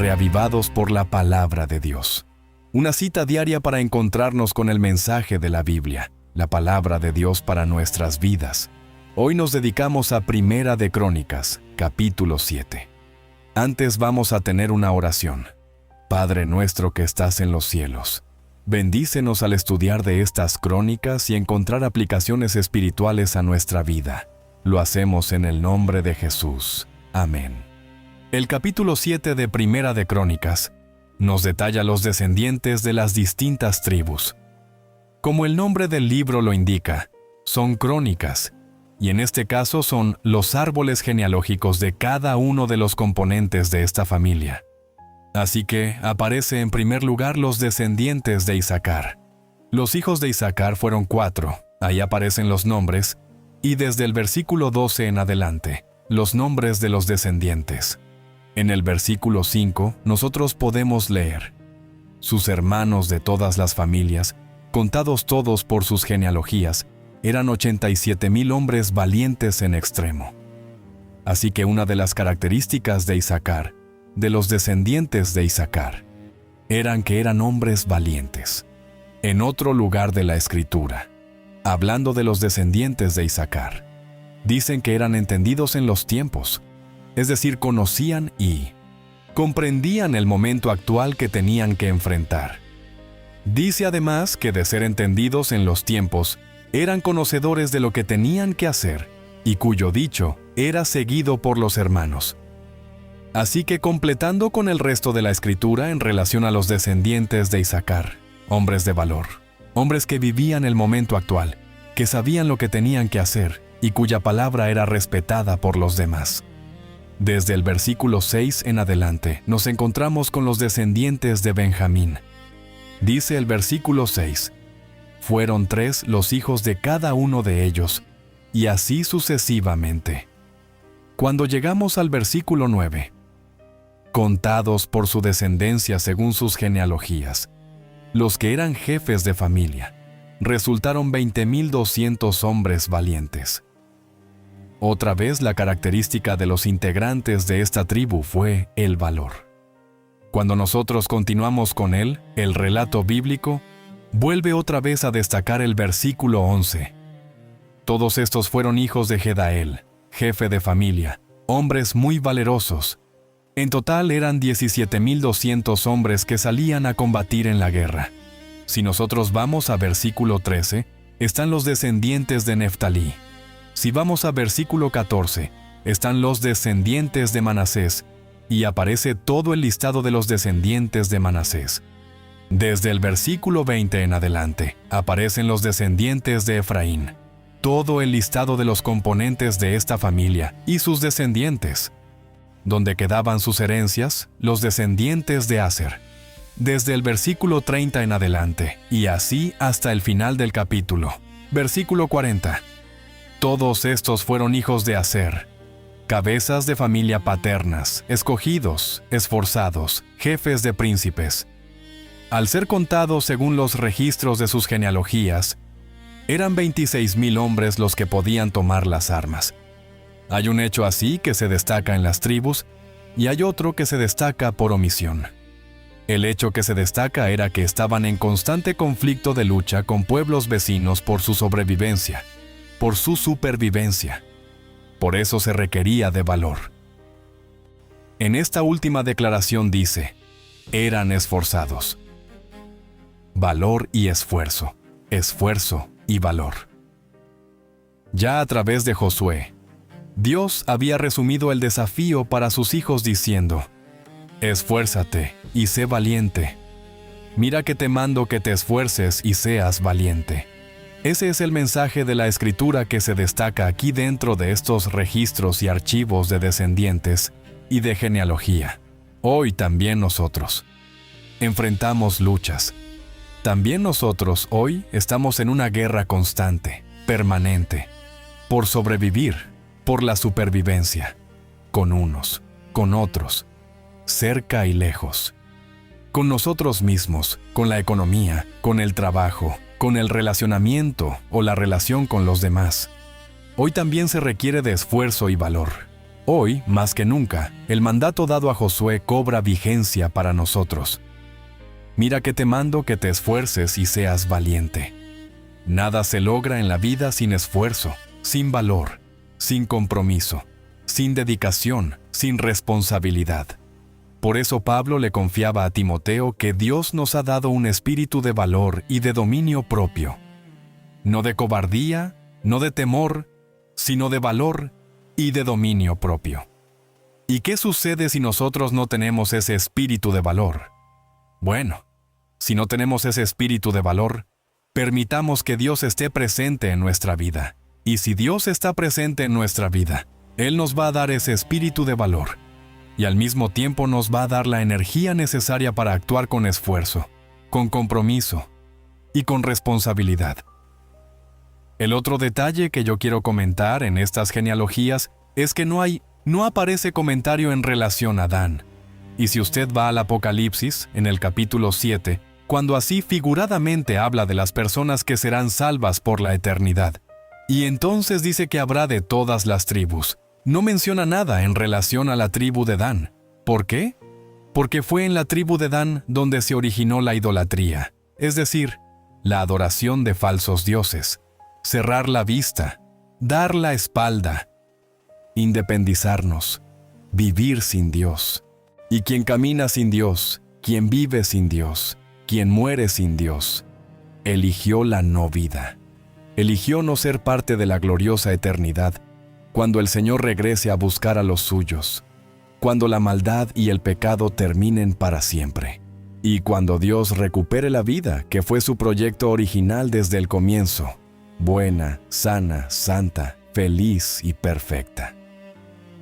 reavivados por la palabra de Dios. Una cita diaria para encontrarnos con el mensaje de la Biblia, la palabra de Dios para nuestras vidas. Hoy nos dedicamos a Primera de Crónicas, capítulo 7. Antes vamos a tener una oración. Padre nuestro que estás en los cielos, bendícenos al estudiar de estas crónicas y encontrar aplicaciones espirituales a nuestra vida. Lo hacemos en el nombre de Jesús. Amén. El capítulo 7 de Primera de Crónicas nos detalla los descendientes de las distintas tribus. Como el nombre del libro lo indica, son crónicas, y en este caso son los árboles genealógicos de cada uno de los componentes de esta familia. Así que aparece en primer lugar los descendientes de Isaacar. Los hijos de Isaacar fueron 4, ahí aparecen los nombres, y desde el versículo 12 en adelante, los nombres de los descendientes. En el versículo 5, nosotros podemos leer: sus hermanos de todas las familias, contados todos por sus genealogías, eran 87,000 hombres valientes en extremo. Así que una de las características de Isaacar, de los descendientes de Isaacar, eran que eran hombres valientes. En otro lugar de la Escritura, hablando de los descendientes de Isaacar, dicen que eran entendidos en los tiempos, es decir, conocían y comprendían el momento actual que tenían que enfrentar. Dice además que de ser entendidos en los tiempos, eran conocedores de lo que tenían que hacer y cuyo dicho era seguido por los hermanos. Así que completando con el resto de la Escritura en relación a los descendientes de Isaacar, hombres de valor, hombres que vivían el momento actual, que sabían lo que tenían que hacer y cuya palabra era respetada por los demás. Desde el versículo 6 en adelante nos encontramos con los descendientes de Benjamín. Dice el versículo 6: fueron 3 los hijos de cada uno de ellos, y así sucesivamente. Cuando llegamos al versículo 9, contados por su descendencia según sus genealogías, los que eran jefes de familia, resultaron 20,200 hombres valientes. Otra vez la característica de los integrantes de esta tribu fue el valor. Cuando nosotros continuamos con él, el relato bíblico, vuelve otra vez a destacar el versículo 11. Todos estos fueron hijos de Jedael, jefe de familia, hombres muy valerosos. En total eran 17,200 hombres que salían a combatir en la guerra. Si nosotros vamos a versículo 13, están los descendientes de Neftalí. Si vamos a versículo 14, están los descendientes de Manasés, y aparece todo el listado de los descendientes de Manasés. Desde el versículo 20 en adelante, aparecen los descendientes de Efraín, todo el listado de los componentes de esta familia y sus descendientes. Donde quedaban sus herencias, los descendientes de Aser. Desde el versículo 30 en adelante, y así hasta el final del capítulo. Versículo 40. Todos estos fueron hijos de Aser, cabezas de familia paternas, escogidos, esforzados, jefes de príncipes. Al ser contados según los registros de sus genealogías, eran 26,000 hombres los que podían tomar las armas. Hay un hecho así que se destaca en las tribus, y hay otro que se destaca por omisión. El hecho que se destaca era que estaban en constante conflicto de lucha con pueblos vecinos por su sobrevivencia, por su supervivencia. Por eso se requería de valor. En esta última declaración dice: eran esforzados. Valor y esfuerzo, esfuerzo y valor. Ya a través de Josué, Dios había resumido el desafío para sus hijos diciendo: esfuérzate y sé valiente. Mira que te mando que te esfuerces y seas valiente. Ese es el mensaje de la Escritura que se destaca aquí dentro de estos registros y archivos de descendientes y de genealogía. Hoy también nosotros enfrentamos luchas. También nosotros hoy estamos en una guerra constante, permanente, por sobrevivir, por la supervivencia, con unos, con otros, cerca y lejos, con nosotros mismos, con la economía, con el trabajo, con el relacionamiento o la relación con los demás. Hoy también se requiere de esfuerzo y valor. Hoy, más que nunca, el mandato dado a Josué cobra vigencia para nosotros. Mira que te mando que te esfuerces y seas valiente. Nada se logra en la vida sin esfuerzo, sin valor, sin compromiso, sin dedicación, sin responsabilidad. Por eso Pablo le confiaba a Timoteo que Dios nos ha dado un espíritu de valor y de dominio propio. No de cobardía, no de temor, sino de valor y de dominio propio. ¿Y qué sucede si nosotros no tenemos ese espíritu de valor? Bueno, si no tenemos ese espíritu de valor, permitamos que Dios esté presente en nuestra vida. Y si Dios está presente en nuestra vida, Él nos va a dar ese espíritu de valor. Y al mismo tiempo nos va a dar la energía necesaria para actuar con esfuerzo, con compromiso y con responsabilidad. El otro detalle que yo quiero comentar en estas genealogías es que no aparece comentario en relación a Adán. Y si usted va al Apocalipsis, en el capítulo 7, cuando así figuradamente habla de las personas que serán salvas por la eternidad, y entonces dice que habrá de todas las tribus, no menciona nada en relación a la tribu de Dan. ¿Por qué? Porque fue en la tribu de Dan donde se originó la idolatría, es decir, la adoración de falsos dioses. Cerrar la vista, dar la espalda, independizarnos, vivir sin Dios. Y quien camina sin Dios, quien vive sin Dios, quien muere sin Dios, eligió la no vida. Eligió no ser parte de la gloriosa eternidad cuando el Señor regrese a buscar a los suyos, cuando la maldad y el pecado terminen para siempre, y cuando Dios recupere la vida que fue su proyecto original desde el comienzo, buena, sana, santa, feliz y perfecta.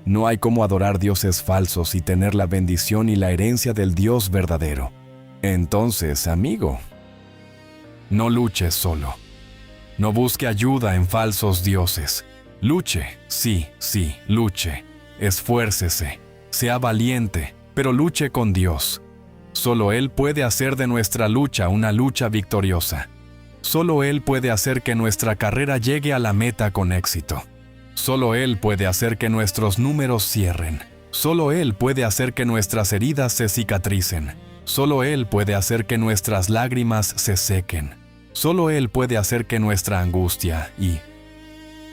No hay cómo adorar dioses falsos y tener la bendición y la herencia del Dios verdadero. Entonces, amigo, no luches solo. No busque ayuda en falsos dioses. Luche, sí, luche. Esfuércese, sea valiente, pero luche con Dios. Solo Él puede hacer de nuestra lucha una lucha victoriosa. Solo Él puede hacer que nuestra carrera llegue a la meta con éxito. Solo Él puede hacer que nuestros números cierren. Solo Él puede hacer que nuestras heridas se cicatricen. Solo Él puede hacer que nuestras lágrimas se sequen. Solo Él puede hacer que nuestra angustia y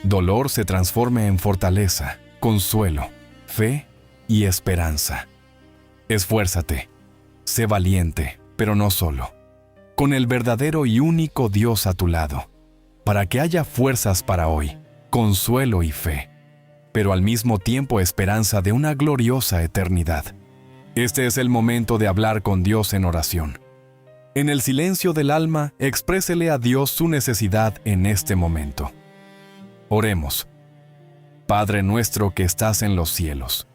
dolor se transforme en fortaleza, consuelo, fe y esperanza. Esfuérzate, sé valiente, pero no solo, con el verdadero y único Dios a tu lado, para que haya fuerzas para hoy, consuelo y fe, pero al mismo tiempo esperanza de una gloriosa eternidad. Este es el momento de hablar con Dios en oración. En el silencio del alma, exprésele a Dios su necesidad en este momento. Oremos. Padre nuestro que estás en los cielos,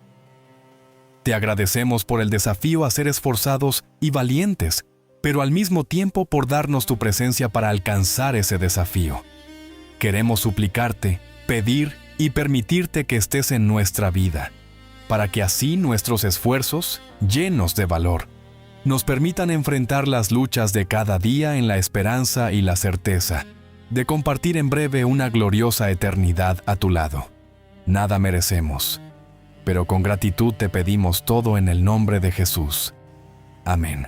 te agradecemos por el desafío a ser esforzados y valientes, pero al mismo tiempo por darnos tu presencia para alcanzar ese desafío. Queremos suplicarte, pedir y permitirte que estés en nuestra vida, para que así nuestros esfuerzos, llenos de valor, nos permitan enfrentar las luchas de cada día en la esperanza y la certeza de compartir en breve una gloriosa eternidad a tu lado. Nada merecemos, pero con gratitud te pedimos todo en el nombre de Jesús. Amén.